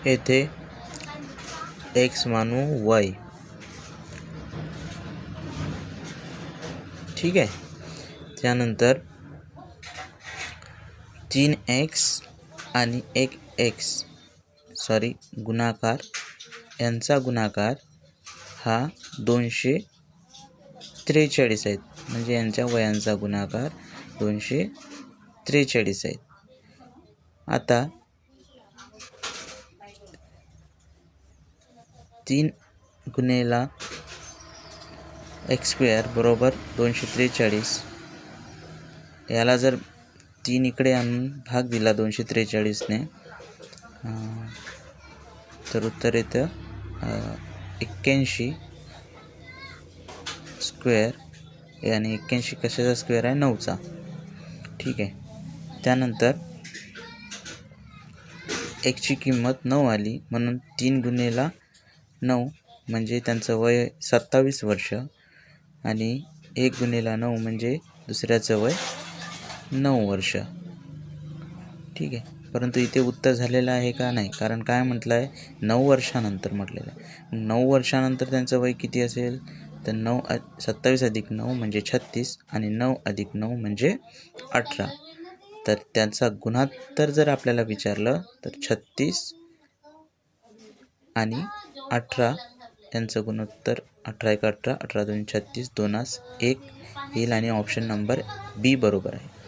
येथे x मानू y. ठीक आहे. त्यानंतर 3x आणि 1x गुणाकार यांचा गुणाकार हा 243 आहेत. म्हणजे यांच्या वयांचा गुणाकार 243 आहेत. आता 3 गुणेला x² बरोबर 243. याला जर 3 इकडे आणून भाग दिला 243ने तर उत्तर येतं 81 स्क्वेअर. आणि 81 कशाचा स्क्वेअर आहे? 9चा. ठीक आहे. त्यानंतर ची किंमत 9 आली म्हणून 3 गुणेला 9 म्हणजे त्यांचं वय 27 वर्ष आणि 1 गुणेला 9 म्हणजे दुसऱ्याचं वय 9 वर्ष. ठीक आहे. परंतु इथे उत्तर झालेलं आहे का? नाही. कारण काय म्हटलं आहे? 9 वर्षानंतर म्हटलेलं आहे. 9 वर्षानंतर त्यांचं वय किती असेल? तर 27 अधिक 9 म्हणजे 36 आणि 9 अधिक 9 म्हणजे 18. तर त्यांचा गुणोत्तर जर आपल्याला विचारलं तर 36 आणि 18 यांचं गुणोत्तर 18 1 18 18 2 36 2 1 येईल आणि ऑप्शन नंबर बी बरोबर आहे.